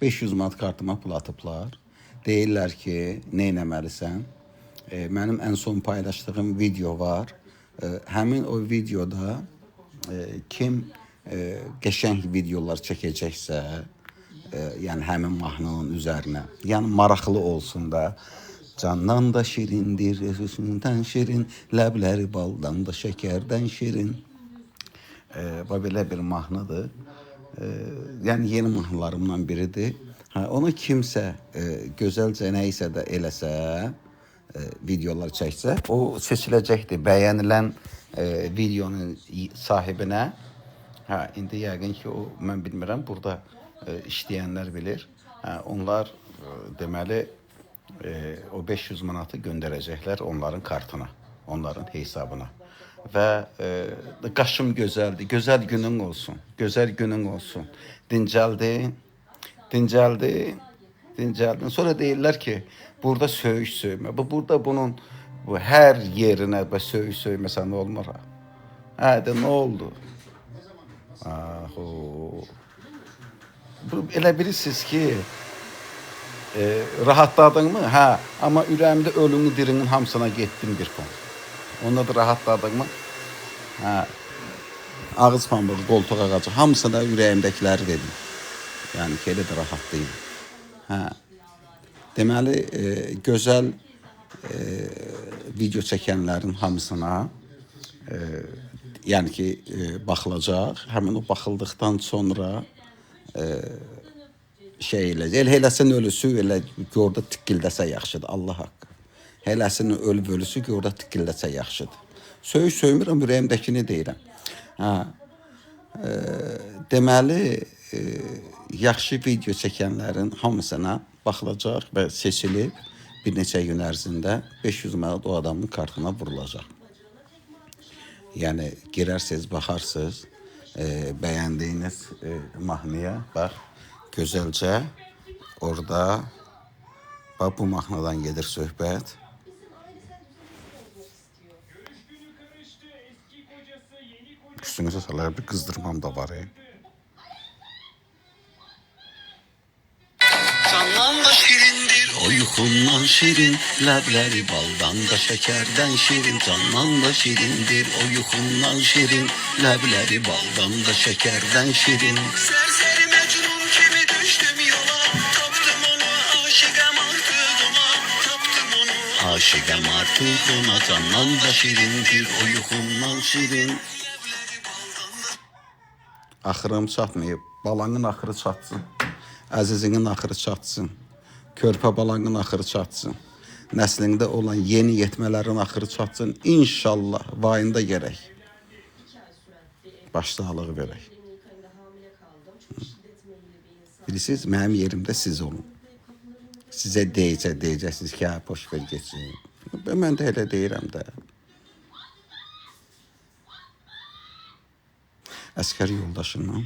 500 manat kartıma pul atıblar. Deyirlər ki, nə etməlisən? Mənim ən son paylaşdığım video var. Həmin o videoda kim qəşəng videolar çəkəcəksə, yəni həmin mahnının üzərinə, yəni maraqlı olsun da, candan da şirindir, özündən şirin, ləbləri baldan da şəkərdən şirin. Belə bir mahnıdır. Yəni yeni mahnılarımdan biridir. Onu kimsə gözəlcə nə isə də eləsə, videolar çəksə, o seçiləcəkdir bəyənilən videonun sahibinə. İndi yəqin ki, o mən bilmirəm, burada işləyənlər bilir. Onlar deməli o 500 manatı göndərəcəklər onların kartına, onların hesabına. Və qaşım gözəldir, gözəl günün olsun, gözəl günün olsun. Dincəldin, dincəldin, dincəldin. Sonra deyirlər ki, burada söyüş söymə. Burada bunun hər yerinə söyüş söyməsə nə olmur? Də nə oldu? Elə bilirsiniz ki, rahatladın mı? Amma ürəyimdə ölümlü dirinin hamısına getdim bir fon. Onda da rahatladın mı? Ağız pambığı, qoltuq ağacı, hamısına ürəyimdəkiləri dedim. Yəni ki, elə də rahatlayım. Deməli, gözəl video çəkənlərin hamısına yəni ki, baxılacaq. Həmin o baxıldıqdan sonra şey eləcək. Eləsin ölüsü, elə orada tikildəsə yaxşıdır, Allah haqqı. Hələsin ölüb ölüsü ki, orada tikildəsə yaxşıdır. Söyüş söymürəm, ürəyimdəkini deyirəm. Deməli, yaxşı video çəkənlərin hamısına baxılacaq və seçilib bir neçə gün ərzində 500 manat o adamın kartına vurulacaq. Yəni, girərsiniz, baxarsınız, bəyəndiyiniz mahnıya, bax, gözəlcə orada, bax, bu mahnıdan gedir söhbət. Üstünüzə salar bir qızdırmam da var. Candan da şirindir, o yuxumdan şirin, ləbləri baldan da şəkərdən şirin. Candan da şirindir, o yuxumdan şirin, ləbləri baldan da şəkərdən şirin. Sərsəri məcnun kimi düşdüm yola, tapdım onu, aşiqəm artıq ona, tapdım onu, aşiqəm artıq ona. Candan da şirindir, o yuxumdan şirin. Axırım çatmayıb, balanın axırı çatsın, əzizinin axırı çatsın, körpə balanın axırı çatsın, nəslində olan yeni yetmələrin axırı çatsın, inşallah vayında gərək, başsağlığı verək. Bilirsiniz, mənim yerimdə siz olun. Sizə deyəcəksiniz ki, boş ver geçsin. Mən də elə deyirəm də. Əskər yoldaşından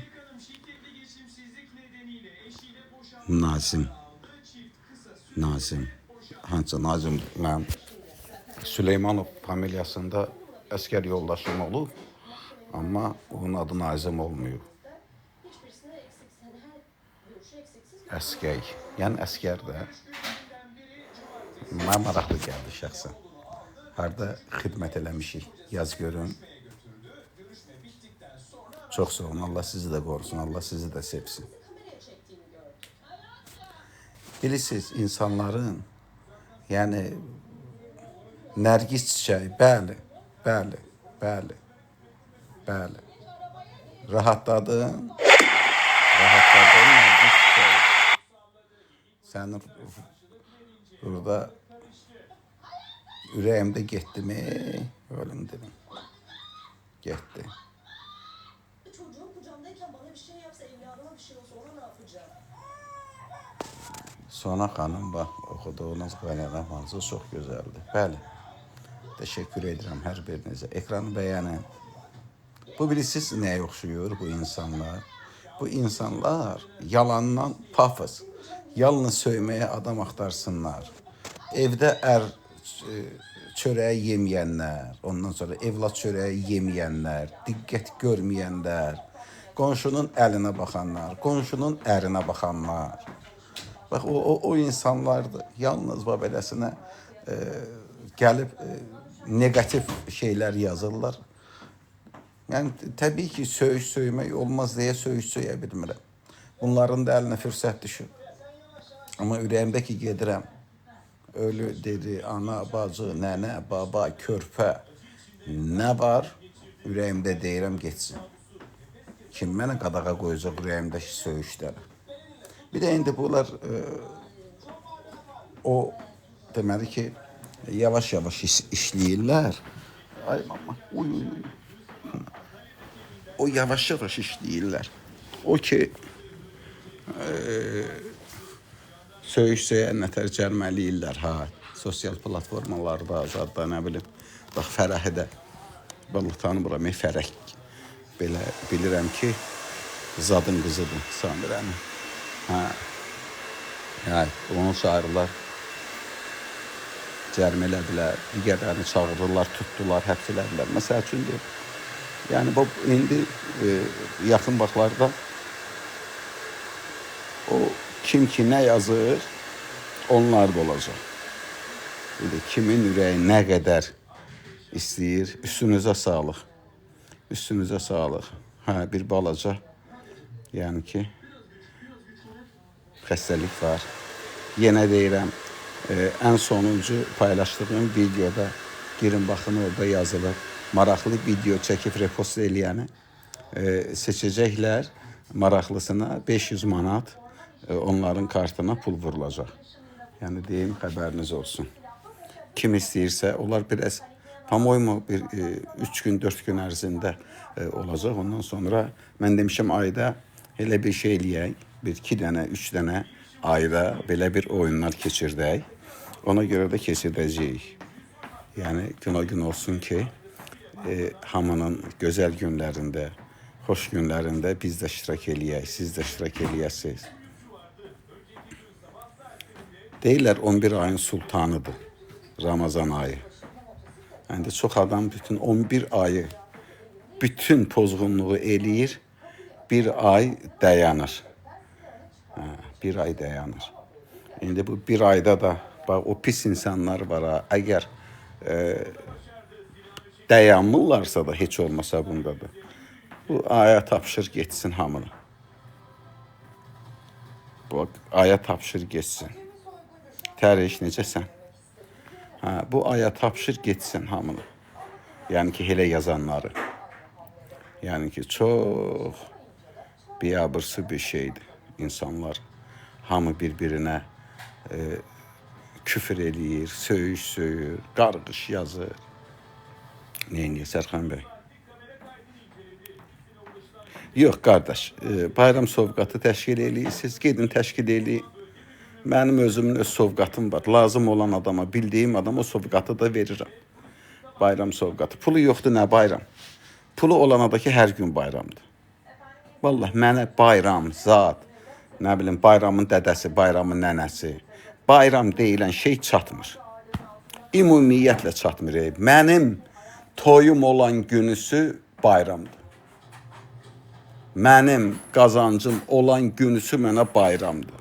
Nazim, hansısa Nazim, mən Süleymanov familiyasında əskər yoldaşım olub, amma onun adı Nazim olmuyor. Əskər, yəni əskər də. Mənə maraqlı gəldi şəxsən. Harada xidmət eləmişik, yaz görün. Çox sağ olun, Allah sizi də qorusun, Allah sizi də sevsin. Bilirsiniz, insanların, yəni, nərgiz çiçəyi, bəli, rahatladın nərgiz çiçəyi. Sənin burada ürəyimdə getdi mi, ölüm dedim, getdi. Sona xanım, bax, oxuduğunuz qaynağı hansı çox gözəldir. Bəli, təşəkkür edirəm hər birinizə. Ekranı bəyənin. Bu bilirsiniz nəyə oxşuyur bu insanlar? Bu insanlar yalandan pafos, yalnız söyməyə adam axtarsınlar. Evdə çörəyi yeməyənlər, ondan sonra evlad çörəyi yeməyənlər, diqqət görməyənlər, qonşunun əlinə baxanlar, qonşunun ərinə baxanlar. Bax o insanlardır. Yalnız beləsinə gəlib negativ şeylər yazırlar. Yəni təbii ki, söymək olmaz deyə söyə bilmirəm. Bunların da əlinə fürsət düşür. Amma ürəyimdə ki, gedirəm. Ölü dedi, ana, bacı, nənə, baba, körpə. Nə var? Ürəyimdə deyirəm getsin. Kim mənə qadağa qoyacaq ürəyimdəki söyüşləri? Bir də indi bunlar o deməli ki, yavaş-yavaş işləyirlər. Ay mama, uy. O yavaş-yavaş işləyirlər. O ki, söyüş-söyə nətər cərməliyirlər, ha. Sosial platformalarda, azadda, nə bilim. Bax, Fərəhi də, vallahi tanımıram, Fərək. Belə bilirəm ki, zadın qızıdır, Samirənin. Hə. Yəni, onu çağırırlar, cərmələdilər, digərlərini çağırırlar, tutdular, həbs elədilər. Məsəl üçündür. Yəni, bu, indi yaxın vaxtlarda o kim ki nə yazır, onlar da olacaq. Kimin ürəyi nə qədər istəyir, üstünüzə sağlıq. Üstünüzə sağlıq. Hə, bir balaca, yəni ki, xəstəlik var. Yenə deyirəm, ən sonuncu paylaşdığım videoda, girin baxın, orada yazılır. Maraqlı video çəkib repost eləyəni seçəcəklər, maraqlısına 500 manat onların kartına pul vurulacaq. Yəni deyim, xəbəriniz olsun. Kim istəyirsə, onlar biraz pamoymu 3 gün, 4 gün ərzində olacaq. Ondan sonra mən demişəm ayda elə bir şey eləyək, bir 2 dənə, 3 dənə ayda belə bir oyunlar keçirdək. Ona görə də keçirdəcəyik. Yəni gün o gün olsun ki, hamının gözəl günlərində, xoş günlərində biz də iştirak eləyək, siz də iştirak eləyəsiniz. Deyirlər 11 ayın sultanıdır Ramazan ayı. Yəni çox adam bütün 11 ayı bütün pozğunluğu eləyir, bir ay dayanır. Bir ay dayanır. İndi bu bir ayda da bax, o pis insanlar var ha, əgər dayanmırlarsa da heç olmasa bundadır. Bu aya tapşır geçsin hamını. Bu aya tapşır geçsin. Tərəş necəsən? Ha, bu aya tapşır geçsin hamını. Yəni ki, elə yazanları. Yəni ki, çox biabırsı bir şeydir. İnsanlar hamı bir-birinə küfür eləyir, söyüş söyür, qarğış yazır. Neyiniyor Sərxan bəy? Yox, qardaş, bayram sovqatı təşkil eləyirsiniz, gedin təşkil eləyin. Mənim özümün öz sovqatım var. Lazım olan adama, bildiyim adama o sovqatı da verirəm. Bayram sovqatı. Pulu yoxdur, nə bayram? Pulu olana da ki, hər gün bayramdır. Vallahi mənə bayram, zat, nə bilim, bayramın dədəsi, bayramın nənəsi, bayram deyilən şey çatmır. Ümumiyyətlə çatmır. Mənim toyum olan günüsü bayramdır. Mənim qazancım olan günüsü mənə bayramdır.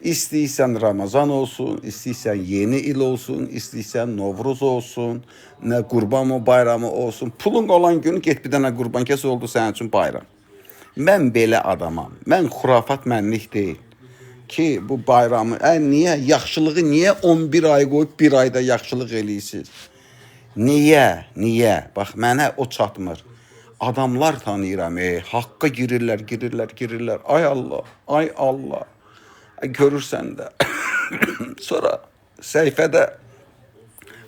İstəyirsən Ramazan olsun, istəyirsən yeni il olsun, istəyirsən Novruz olsun, nə qurban bayramı olsun. Pulun olan günü get bir dənə qurban kəs oldu sənin üçün bayram. Mən belə adamam. Mən xurafat mənlik deyil. Ki bu bayramı, niyə? Yaxşılığı niyə 11 ay qoyub bir ayda yaxşılıq eləyirsiniz? Niyə? Niyə? Bax, mənə o çatmır. Adamlar tanıyıram, haqqa girirlər. Ay Allah, ay Allah. Görürsən də. Sonra səhifədə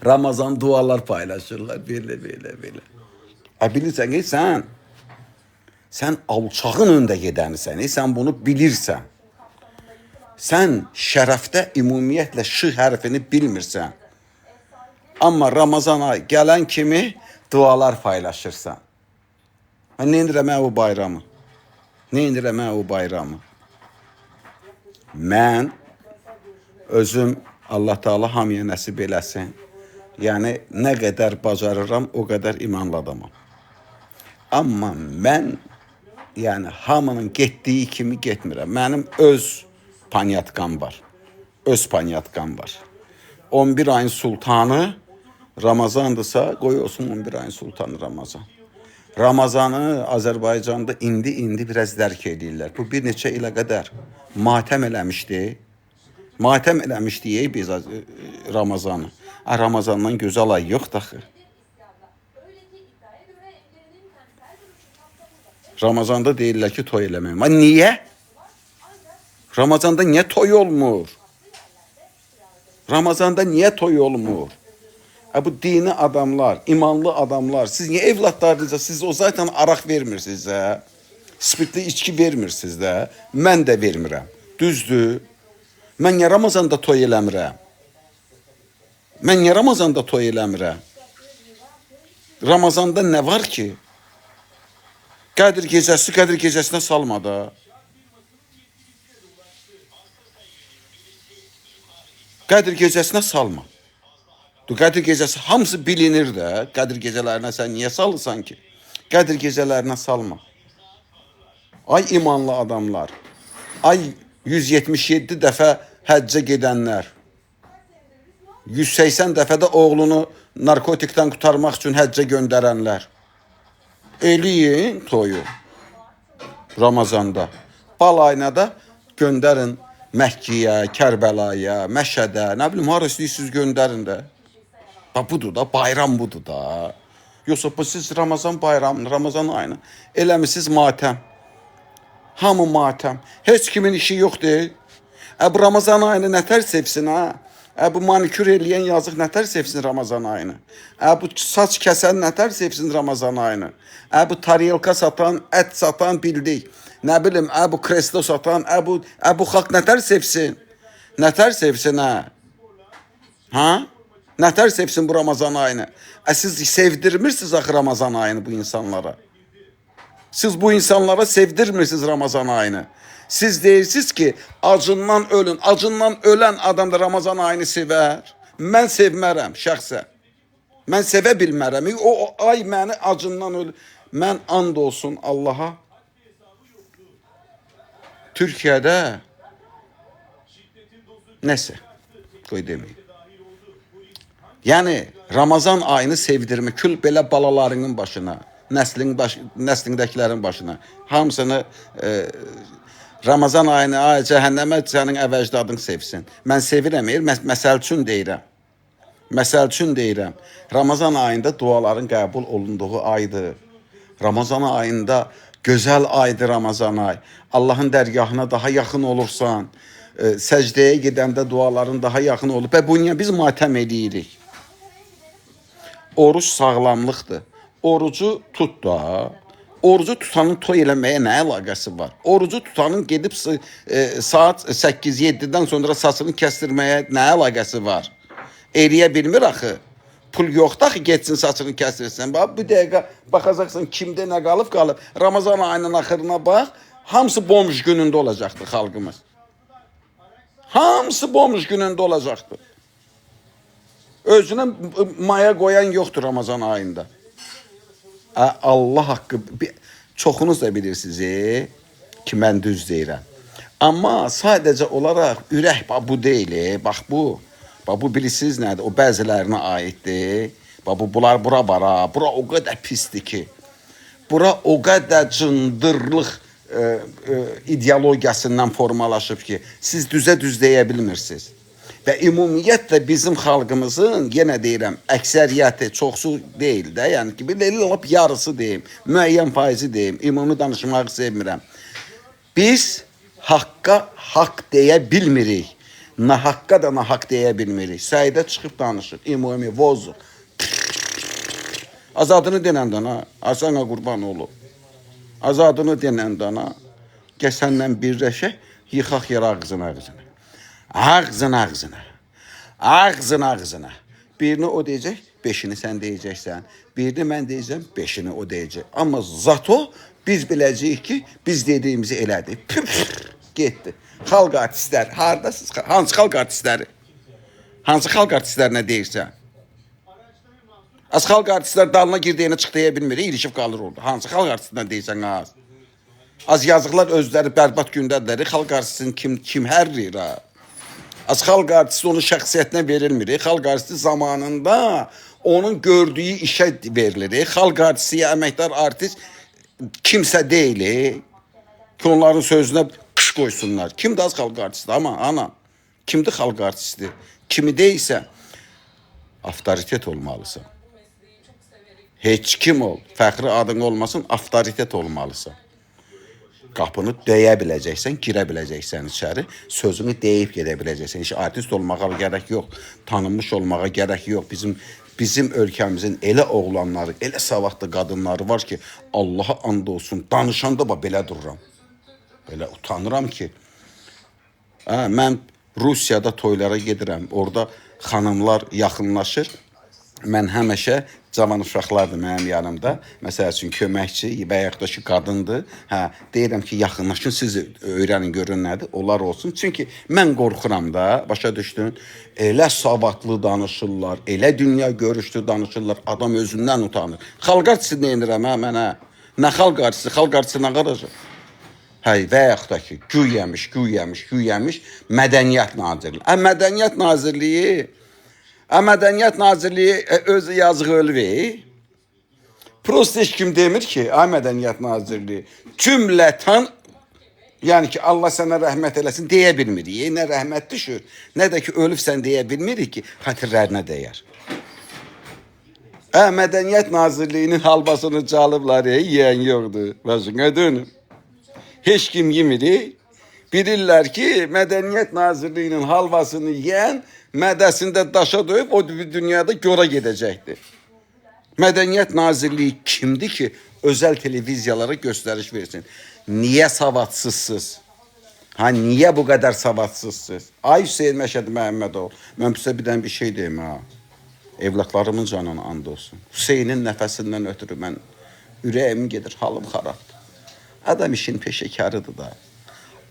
Ramazan dualar paylaşırlar. Belə. Bilirsən, sən alçağın öndə gedənisən, sən bunu bilirsən. Sən şərəfdə ümumiyyətlə ş hərfini bilmirsən. Amma Ramazan ay gələn kimi dualar paylaşırsan. Nə edirəm o bayramı? Mən özüm Allah Taala hamıya nəsib eləsin. Yəni nə qədər bacarıram, o qədər imanlı adamam. Amma mən yəni hamının getdiyi kimi getmirəm. Mənim öz panyatkan var. Öz panyatkan var. 11 ayın sultanı Ramazandırsa qoy olsun 11 ayın sultanı Ramazan. Ramazanı Azərbaycanda indi biraz dərk edirlər. Bu bir neçə ilə qədər matəm eləmişdi. Matəm eləmişdik biz Ramazanı. Ramazandan gözəl ay yoxdur axı. Ramazanda deyirlər ki, toy eləməyin. Amma niyə? Ramazanda niyə toy olmur? Ramazanda niyə toy olmur? Bu dini adamlar, imanlı adamlar, siz niyə evlatlarınıza, siz o zaten araq vermirsiniz də, spirtli içki vermirsiniz də, mən də vermirəm. Düzdür? Mən niyə Ramazanda toy eləmirəm? Mən niyə Ramazanda toy eləmirəm? Ramazanda nə var ki? Qədir gecəsinə salma da. Qədir gecəsinə salma. Qədir gecəsi hamısı bilinir də. Qədir gecələrinə sən niyə salırsan ki? Qədir gecələrinə salma. Ay imanlı adamlar. Ay 177 dəfə həccə gedənlər. 180 dəfə də oğlunu narkotikdən qurtarmaq üçün həccə göndərənlər. Eləyin toyu Ramazanda. Bal ayına da göndərin Məkkiyə, Kərbəlaya, Məşədə, nə bilim, hara istəyirsiniz göndərin də. Budur da, bayram budur da. Yoxsa bu siz Ramazan bayramını, Ramazan ayını eləmişsiniz matəm. Hamı matəm. Heç kimin işi yoxdur. Bu Ramazan ayını nətər sevsin ha? Bu manikür eləyən yazıq nətər sevsin Ramazan ayını? Bu saç kəsən nətər sevsin Ramazan ayını? Bu taryelka satan, ət satan bildik. Nə bilim, bu kreslo satan, bu xalq nətər sevsin? Nətər sevsin ha? Ha? Nətər sevsin bu Ramazan ayını? Siz sevdirmirsiniz axı Ramazan ayını bu insanlara. Siz bu insanlara sevdirmirsiniz Ramazan ayını. Siz deyirsiniz ki, acından ölün. Acından ölən adam da Ramazan ayını sevər. Mən sevmərəm şəxsən. Mən sevə bilmərəm. O ay məni acından ölün. Mən and olsun Allaha. Türkiyədə nəsə, qoy deməyim. Yəni, Ramazan ayını sevdirmə, kül belə balalarının başına, nəslindəkilərin başına, hamısını Ramazan ayını, cəhənnəmə sənin əvəcdadın sevsin. Mən sevirəm, məsəl üçün deyirəm. Məsəl üçün deyirəm, Ramazan ayında duaların qəbul olunduğu aydır. Ramazan ayında gözəl aydır Ramazan ay. Allahın dərgahına daha yaxın olursan, səcdəyə gedəndə duaların daha yaxın olur. Və bu niyə biz matəm edirik? Oruç sağlamlıqdır. Orucu tut da. Orucu tutanın toy eləməyə nə əlaqəsi var? Orucu tutanın gedib saat 8-7-dən sonra saçını kəstirməyə nə əlaqəsi var? Eləyə bilmir axı. Pul yoxdur axı getsin saçını kəstirsin. Bax, bu dəqiqə baxacaqsan kimdə nə qalıb. Ramazan ayının axırına bax. Hamısı bomj günündə olacaqdır xalqımız. Hamısı bomj günündə olacaqdır. Özünə maya qoyan yoxdur Ramazan ayında. Allah haqqı, çoxunuz da bilirsiniz ki, mən düz deyirəm. Amma sadəcə olaraq ürək, bu deyil, bax bu. Bax bu bilirsiniz nədir, o bəzilərinə aiddir. Bax bunlar bura o qədər pisdir ki. Bura o qədər cındırlıq ideologiyasından formalaşıb ki, siz düz deyə bilmirsiniz. Və ümumiyyətlə bizim xalqımızın, yenə deyirəm, əksəriyyəti, çoxsu deyil də, yəni ki, lap yarısı deyim, müəyyən faizi deyim, ümumi danışmağı sevmirəm. Biz haqqa haqq deyə bilmirik, nahaqqa da nahaq deyə bilmirik. Səidə çıxıb danışır, ümumi, vozu. Azadını denəndən ha, Asana qurban olub. Azadını denəndən ha, gəl səndən birləşək, yıxaq yer ağzına. Ağzına. Birini o deyəcək, beşini sən deyəcəksən. Birini mən deyəcəm, beşini o deyəcək. Amma zato biz biləcəyik ki, biz dediyimizi elədik. Getdi. Xalq artistlər, haradasınız? Hansı xalq artistləri? Hansı xalq artistlərinə deyirsən? Az xalq artistlər dalına girdiyini çıx deyə bilmir, ilişib qalır orada. Hansı xalq artistlərinə deyirsən az? Az yazıqlar özləri bərbad gündədir. Xalq artistinin kim hərrir ha? Az xalq artisti onun şəxsiyyətinə verilmir. Xalq artisti zamanında onun gördüyü işə verilir. Xalq artisti, əməkdar artist kimsə deyil. Ki onların sözünə qış qoysunlar. Kimdir az xalq artisti? Ama ana, kimdir xalq artisti? Kimi deyilsə, avtoritet olmalısan. Heç kim ol, fəxri adın olmasın, avtoritet olmalısan. Qapını döyə biləcəksən, girə biləcəksən içəri, sözünü deyib gedə biləcəksən. Heç artist olmağa gərək yox, tanınmış olmağa gərək yox. Bizim ölkəmizin elə oğlanları, elə savadlı qadınları var ki, Allaha and olsun, danışanda belə dururam. Belə utanıram ki. Mən Rusiyada toylara gedirəm, orada xanımlar yaxınlaşır. Mən həmişə cavan uşaqlardır mənim yanımda. Məsəl üçün köməkçi və yaxud da ki qadındır. Deyirəm ki, yaxınlaşın, siz öyrənin, görün nədir, onlar olsun. Çünki mən qorxuram da, başa düşdün. Elə savadlı danışırlar, elə dünya görüşlü danışırlar, adam özündən utanır. Xalq artisti nə edirəm mənə? Nə xalq artisti? Xalq artisti nə qaracaq? Və yaxud da ki, güyəmiş Mədəniyyət Nazirliyi. Mədəniyyət Nazirliyi öz yazığı ölüb. Prosta heç kim demir ki, Mədəniyyət Nazirliyi cümlətan, yəni ki, Allah sənə rəhmət eləsin deyə bilmirik. Nə rəhmət düşür, nə də ki, ölübsən deyə bilmirik ki, xatirlərinə dəyər. Mədəniyyət Nazirliyinin halbasını çalıblar, yiyən yoxdur. Başına dönüm. Heç kim yemir. Bilirlər ki, Mədəniyyət Nazirliyinin halvasını yiyən mədəsində daşa döyüb o dünyada gora gedəcəkdir. Mədəniyyət Nazirliyi kimdir ki, özəl televiziyalara göstəriş versin? Niyə savadsızsınız? Niyə bu qədər savadsızsınız? Ay Hüseyin Məşədi Məhəmmədoğlu, mən sizə bir şey deyim ha. Evlatlarımın canına and olsun. Hüseynin nəfəsindən ötürü mən ürəyim gedir, halım xarabdır. Adam işin peşəkarıdır da.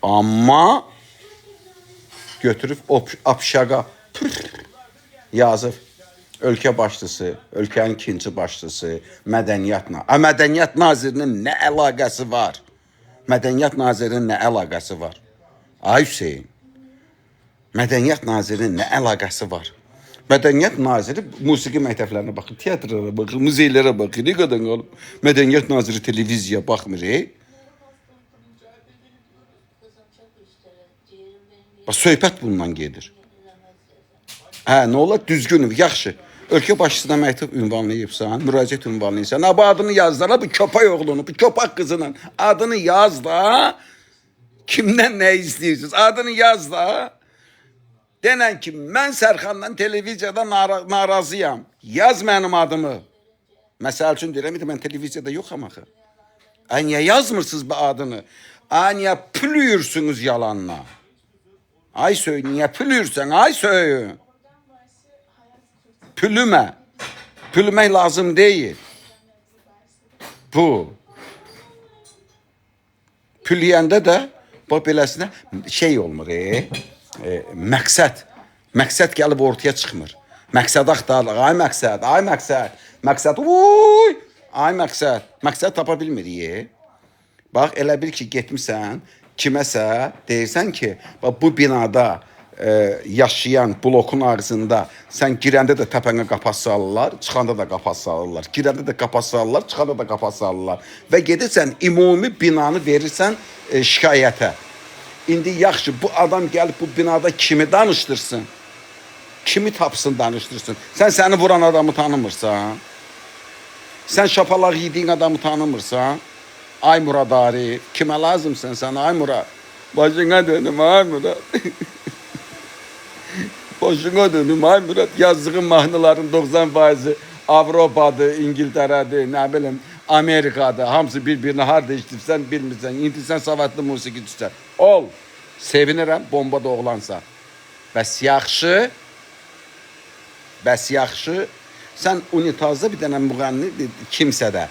Amma götürüb apşaqa yazıb. Ölkə başçısı, ölkənin ikinci başçısı, Mədəniyyət Nazirinin nə əlaqəsi var? Mədəniyyət Nazirinin nə əlaqəsi var? Ay Hüseyin, Mədəniyyət Nazirinin nə əlaqəsi var? Mədəniyyət Naziri musiqi məktəblərinə baxır, teatrlara baxır, muzeylərə baxır. Ne qədər qalıb? Mədəniyyət Naziri televiziyaya baxmır. Söhbət bundan gedir. Nə olar? Düzgünüm, yaxşı. Ölkə başçısına məktub ünvanlayıbsan, müraciət ünvanlayırsan. Bu adını yaz da, bu köpək oğlunu, bu köpək qızının adını yaz da. Kimdən nə istəyirsiniz? Adını yaz da. Denən ki, mən Sərxandan televiziyada narazıyam. Yaz mənim adımı. Məsəl üçün deyirəm, mən televiziyada yoxam axı. Niyə yazmırsınız bu adını? Niyə pülüyürsünüz yalanla? Ay söyün, niyə pülüyürsən? Ay söyün. Pülümə. Pülümək lazım deyil. Bu. Pülüyəndə də bu beləsinə şey olmur. Məqsəd gəlib ortaya çıxmır. Məqsəd axtarılır. Ay məqsəd. Məqsəd tapa bilmirik. Bax, elə bil ki, getmişsən, kiməsə deyirsən ki, bu binada yaşayan blokun ağzında sən girəndə də təpənə qapas salırlar, çıxanda da qapas salırlar. Girəndə də qapas salırlar, çıxanda da qapas salırlar. Və gedirsən, ümumi binanı verirsən şikayətə. İndi yaxşı, bu adam gəlib bu binada kimi danışdırsın? Kimi tapsın danışdırsın? Sən səni vuran adamı tanımırsan? Sən şapalaq yediyin adamı tanımırsan? Ay Murad Arif, kimə lazımsın sən ay Murad? Başına dönüm ay Murad. Başına dönüm ay Murad. Yazdığın mahnıların 90%'i Avropadır, İngiltərədir, nə bilim, Amerika'dır. Hamısı bir-birini harda iştirsən bilmirsən. İndi sən savadlı musiqiçisən. Ol. Sevinirəm, bomba da oğlansan. Bəs yaxşı. Sən unitazda bir dənə müğənni kimsə də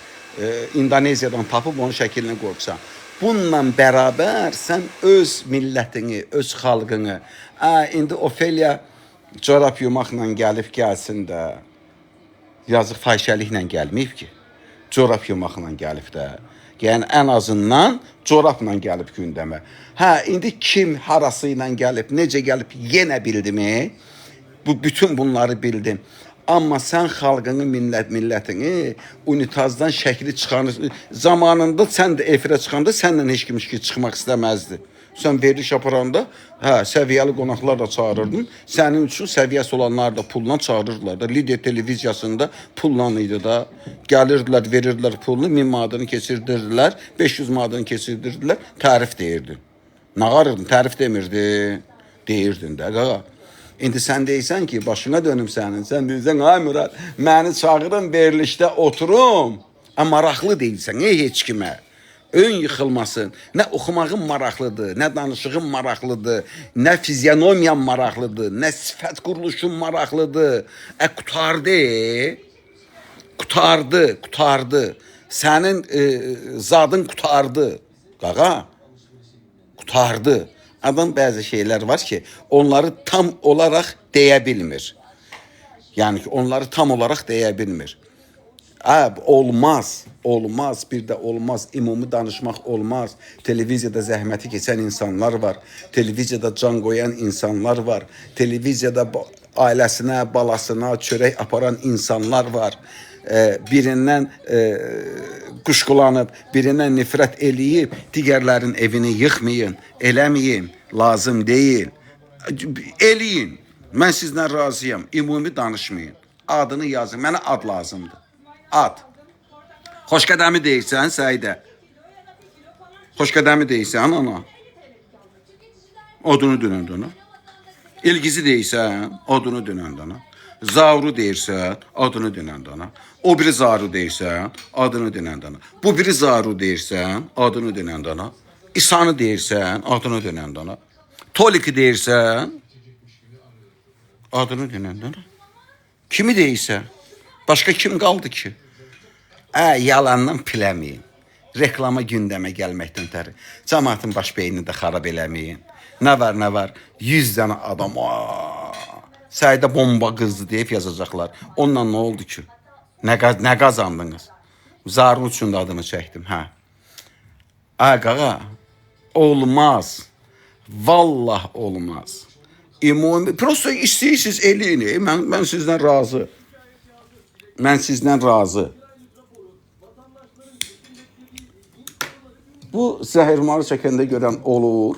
İndoneziyadan tapıb onun şəkilini qoyursan. Bununla bərabər sən öz millətini, öz xalqını, indi Ofelia corab yumaqla gəlsin də, yazıq fahişəliklə gəlməyib ki. Corab yumaqla gəlib də. Yəni ən azından corabla gəlib gündəmə. Hə, indi kim harası ilə gəlib, necə gəlib yenə bildimi? Bütün bunları bildim. Amma sən xalqını, millətini unitazdan şəkli çıxarır. Zamanında sən də efirə çıxanda səndən heç kim çıxmaq istəməzdi. Sən veriliş aparanda, hə, səviyyəli qonaqlar da çağırırdın. Sənin üçün səviyyəsi olanlar da pulla çağırırdılar da. Lider televiziyasında pulla idi da. Gəlirdilər, verirdilər pulunu, 1000 manatını keçirdirdilər, 500 manatını keçirdirdilər, tərif deyirdin. Nə qarırdın, tərif demirdin, deyirdin də, qaqa. İndi sən deyirsən ki, başına dönüm sənin. Sən deyirsən, ay Murad, məni çağırın, verilişdə oturum. Maraqlı deyilsən, heç kimə. Ön yıxılmasın. Nə oxumağın maraqlıdır, nə danışığın maraqlıdır, nə fizyonomiyan maraqlıdır, nə sifət quruluşun maraqlıdır. Qutardı. Sənin zadın qutardı. Qaqa, qutardı. Adam bəzi şeylər var ki, onları tam olaraq deyə bilmir. Yəni ki, onları tam olaraq deyə bilmir. Olmaz, bir də olmaz. Ümumi danışmaq olmaz. Televiziyada zəhməti keçən insanlar var. Televiziyada can qoyan insanlar var. Televiziyada ailəsinə, balasına çörək aparan insanlar var. Birindən quşqulanıb, birindən nifrət eləyib, digərlərin evini yıxmayın, eləməyin, lazım deyil. Eləyin, mən sizdən razıyam, ümumi danışmayın. Adını yazın, mənə ad lazımdır. Ad. Xoşqədəmi deyirsən, Səidə? Xoşqədəmi deyirsən, ana? Odunu dönəndə ona. İlgizi deyirsən, odunu dönəndə ona. Zavru deyirsən, adını dönəndə ona. O biri zaru deyirsən, adını dönəndə ona. Bu biri zaru deyirsən, adını dönəndə ona. İsanı deyirsən, adını dönəndə ona. Toliki deyirsən, adını dönəndə ona. Kimi deyirsən? Başqa kim qaldı ki? Yalandan piləməyin. Reklama gündəmə gəlməkdən təri. Cəmaatın baş beynini də xarab eləməyin. Nə var? 100 dənə adam, Səidə bomba qızdı deyib yazacaqlar. Onunla nə oldu ki? Nə qazandınız? Zarun üçün də adını çəkdim, hə. Qaqa, olmaz. Vallah olmaz. Prosto istəyirsiniz eləyin. Mən sizdən razı. Bu zəhirmarı çəkəndə görən olur.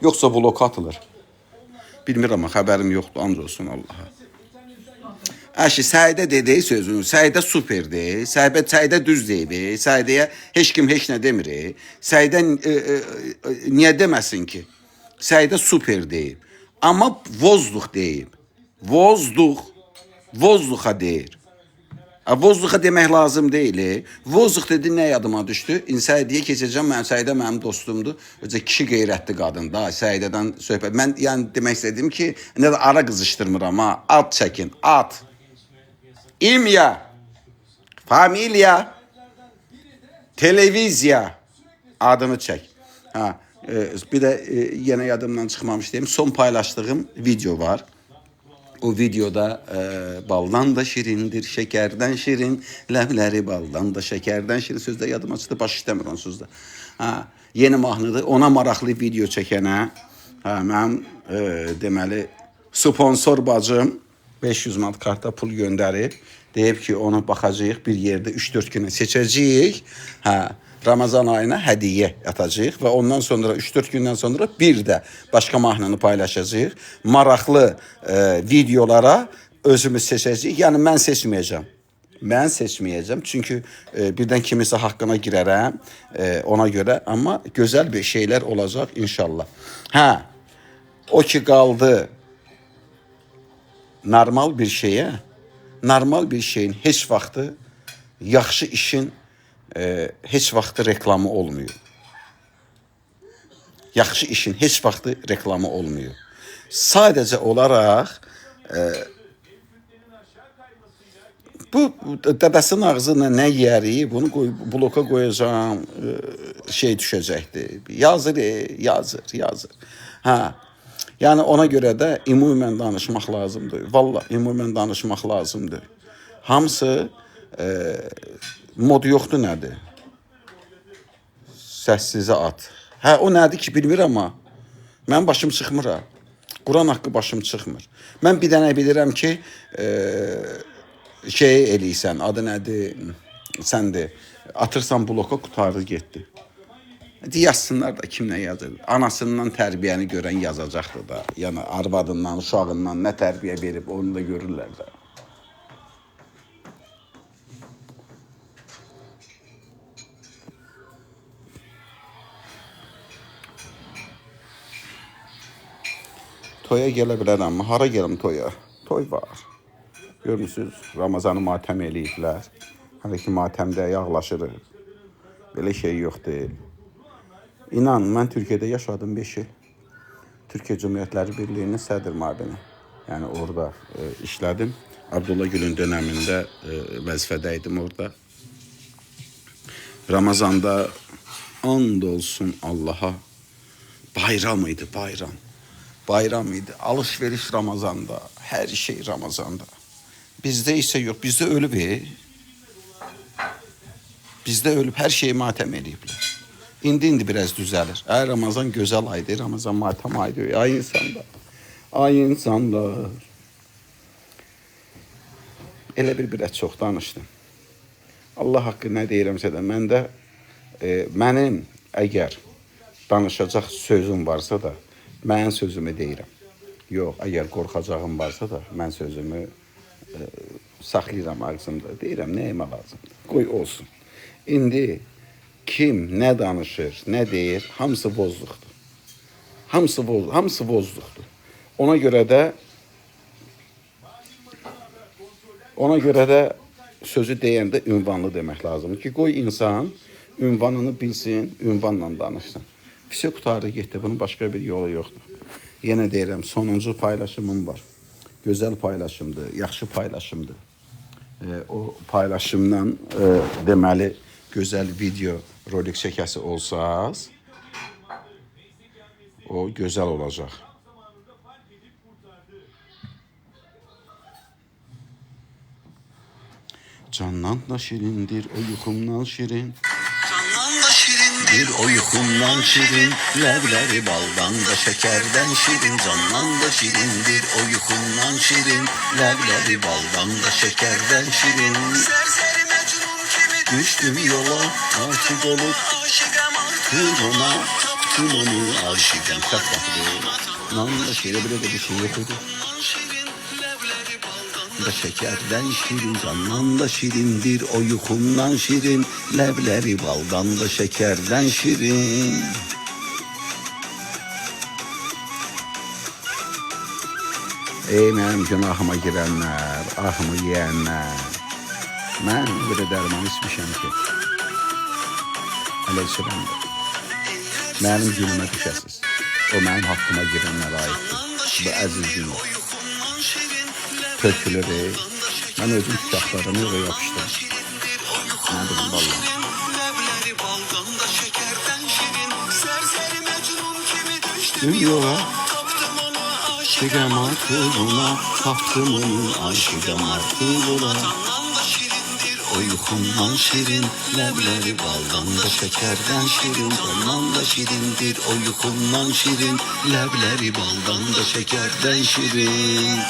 Yoxsa blok atılır. Bilmirəm, xəbərim yoxdur, ancaq olsun Allaha. Səidə dediyi sözünü, Səidə superdir, Səidə düz deyib, Səidəyə heç kim heç nə demir. Səidə niyə deməsin ki? Səidə super deyib. Amma vozduq deyib. Vozduqa deyir. Vozduqa demək lazım deyil. Vozduq dedi, nə yadıma düşdü? Səidəyə keçəcəm, Səidə mənim dostumdur. Öcə kişi qeyrətli qadındır. Səidədən söhbət. Mən yəni demək istədim ki, nə də ara qızışdırmıram ha. Ad çəkin, ad. İmya, familiya, televiziya adını çək. Bir də yenə yadımdan çıxmamış deyim. Son paylaşdığım video var. O videoda baldan da şirindir, şekerden şirin, ləvləri baldan da şekerden şirin. Sözdə yadıma çıxdı, baş işləmir onsuz da. Yeni mahnıdır, ona maraqlı video çəkənə, mənim deməli sponsor bacım 500 manat karta pul göndərib. Deyib ki, onu baxacağıq, bir yerdə 3-4 günə seçəcəyik. Ramazan ayına hədiyyə atacağıq və ondan sonra 3-4 gündən sonra bir də başqa mahnını paylaşacağıq. Maraqlı videolara özümüz seçəcəyik. Yəni mən seçməyəcəm. Çünki birdən kimisə haqqına girərəm ona görə. Amma gözəl bir şeylər olacaq inşallah. O ki qaldı normal bir şeyin heç vaxtı, yaxşı işin heç vaxtı reklamı olmuyor. Yaxşı işin heç vaxtı reklamı olmuyor. Sadəcə olaraq bu dədəsinin ağzına nə yiyərik, bunu bloka qoyacağım, şey düşəcəkdir. Yazır. Yəni ona görə də ümumən danışmaq lazımdır. Vallahi ümumən danışmaq lazımdır. Hamısı Mod yoxdur nədir? Səssizə at. Hə, o nədir ki, bilmirəm amma. Mənim başım çıxmır ha. Quran haqqı başım çıxmır. Mən bir dənə bilirəm ki, şey eləysən, adı nədir? Sən de, atırsan bloka, qutardı getdi. Yazsınlar da kim nə yazır. Anasından tərbiyəni görən yazacaqdır da. Yəni arvadından, uşağından nə tərbiyə verib onu da görürlər də. Toya gələ bilərəm, hara gələm toya? Toy var. Görmürsünüz, Ramazanı matəm eləyiblər. Hələ ki matəmdə yağlaşırıq. Belə şey yox deyil. İnan, mən Türkiyədə yaşadım 5 il. Türkiyə Cümhuriyyətləri Birliyinin sədr müavini. Yəni orada işlədim. Abdullah Gül'ün dönəmində vəzifədəydim orada. Ramazanda and olsun Allaha. Bayram idi, bayram. Bayram idi. Alışveriş Ramazanda. Hər şey Ramazanda. Bizdə isə yox. Bizdə ölüb. Bizdə ölüb. Hər şeyi matəm eləyiblər. İndi biraz düzəlir. Ramazan gözəl aydır. Ramazan matəm aydır. Ay insanlar. Ay insanlar. Elə biraz çox danışdım. Allah haqqı nə deyirəmsə də mənim əgər danışacaq sözüm varsa da mən sözümü deyirəm. Yox, əgər qorxacağım varsa da mən sözümü saxlayıram ağzımda. Deyirəm, nəyimə lazımdır? Qoy olsun. İndi kim nə danışır, nə deyir, hamısı bozluqdur. Hamısı bozluqdur. Ona görə də sözü deyəndə ünvanlı demək lazımdır ki, qoy insan ünvanını bilsin, ünvanla danışsın. Pisi qutarı getdi, bunun başqa bir yolu yoxdur. Yenə deyirəm, sonuncu paylaşımım var. Gözəl paylaşımdır, yaxşı paylaşımdır. O paylaşımdan deməli, gözəl video rolik çəkəsi olsaz, o gözəl olacaq. Candan da şirindir, o yuxumdan şirin. Candan da şirindir, o yuxumdan şirin. Ləvləri baldan da şəkərdən şirin. Candan da şirindir, o yuxumdan şirin. Ləvləri baldan da şəkərdən şirin. Sərsəri məcnun kimi düşdüm yola, aşıq olub aşıqam artıq ona. Tapdım onu aşıqam tapdım. Nan da şirin, belə də bir şey yox idi. Da şekerden şirin, candan da şirindir, o yuxumdan şirin, ləvləri baldan da şekerden şirin. Ey mənim günahıma girənlər, ahımı yeyənlər, mən bir dərman içmişəm ki, hələ içirəmdir. Mənim gülümə düşəsiz, o mənim haqqıma girənlər aiddir, bu əziz günüm. Tökülür. Mən özüm tükaklarını yola yapışdım. Nə bilim valla. Düşdüm yola, aşıqam artıq ona, tapdım onu aşıqam artıq ona. O yuxumdan şirin, ləvləri baldan da şəkərdən şirin. Candan da şirindir, o yuxumdan şirin, ləvləri baldan da şəkərdən şirin.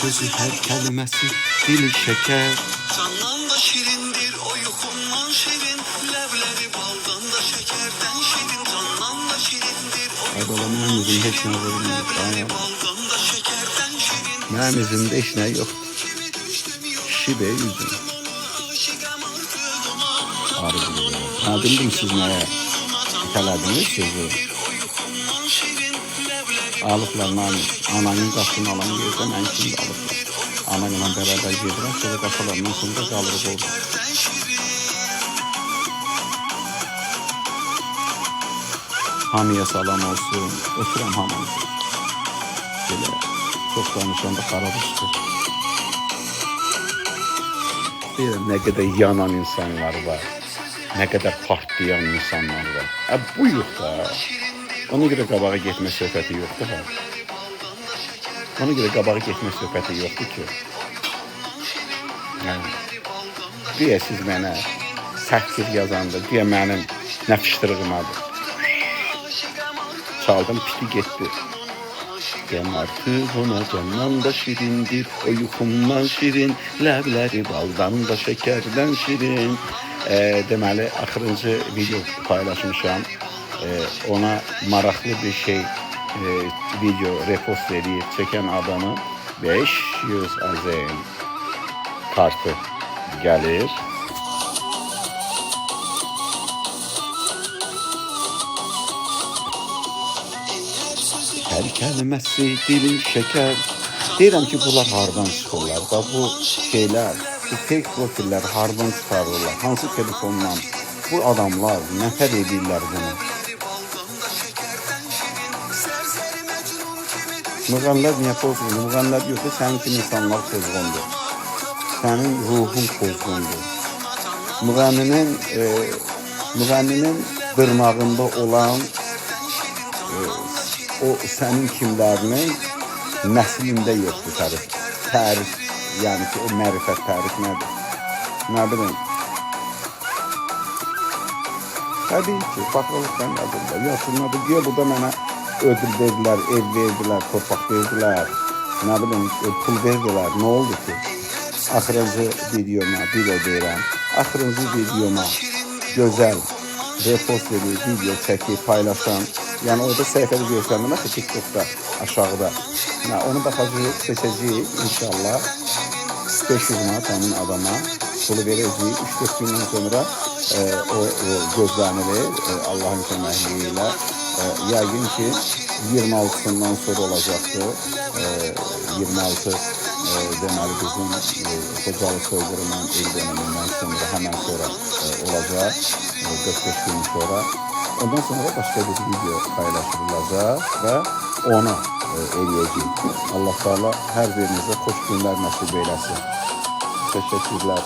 Sözü her kelimesi dili şeker. Candan da şirindir, o yuxumdan şirin. Ləvləri baldan da şəkərdən şirin. Candan da şirindir, o yuxumdan şirin. Ləvləri baldan da şəkərdən şirin. Mənim üzümdə heç nə yox. Kişi bey üzüm. Ha, bildim siz nəyə itələdiniz sözü. Alıblar ananın qapını alan yerdə mən kimi də alıblar. Ana ilə bərabər gedirəm, sonra qapılarından sonra qalırıq orada. Hamıya salam olsun, ötürəm hamınızı. Belə çox danışanda xarab çıxır. Deyirəm, nə qədər yanan insanlar var, nə qədər partlayan insanlar var. Bu yox da. Ona görə qabağa getmə söhbəti yoxdur ha. Ona görə qabağa getmə söhbəti yoxdur ki. Güya siz mənə səhvdir yazanda, güya mənim nəfişdirığımadır. Çaldım, piti getdi. Dem artık ona candan da şirindir, o yuxumdan şirin, ləbləri baldan da şəkərdən şirin. Deməli, axırıncı video paylaşmışam. Ona maraqlı bir şey, video repost edib çəkən adamı 500 AZN kartı gəlir. Hər kəlməsi dilim şəkər. Deyirəm ki, bunlar hardan çıxırlar da bu şeylər, bu fake profillər hardan çıxarırlar, hansı telefondan bu adamlar nəfər edirlər bunu. Müğənnilər niyə pozğundur? Müğənnilər yoxsa sənin kimi insanlar pozğundur. Sənin ruhun pozğundur. Müğənninin dırnağında olan o sənin kimlərinin nəslində yoxdur tərif, yəni ki, o mərifət tərif nədir? Nə bilim? Təbii ki, baxılıqdan yazırlar. Yazılmadı, deyə burada mənə ödül verdilər, ev verdilər, torpaq verdilər, nə bilim, pul verdilər. Nə oldu ki? Axırıncı videoma, deyirəm, axırıncı videoma gözəl repost edib, video çəkib, paylaşan, yəni orada səhifədə göstərməm ki, TikTokda aşağıda. Onu baxacağıq, seçəcəyik inşallah. 500 manat həmin adama pulu verəcəyik. 3-4 gündən sonra o gözlənilir Allahın köməkliyi ilə. Yəqin ki 26-sından sonra olacaqdır. 26 deməli bizim Xocalı soyqırımının il dönemindən sonra, həmən sonra olacaq. 45 gün sonra. Ondan sonra başqa bir video paylaşılacaq və onu eləyəcəyik. Allah Teala hər birinizə xoş günlər nəsib eyləsin. Təşəkkürlər.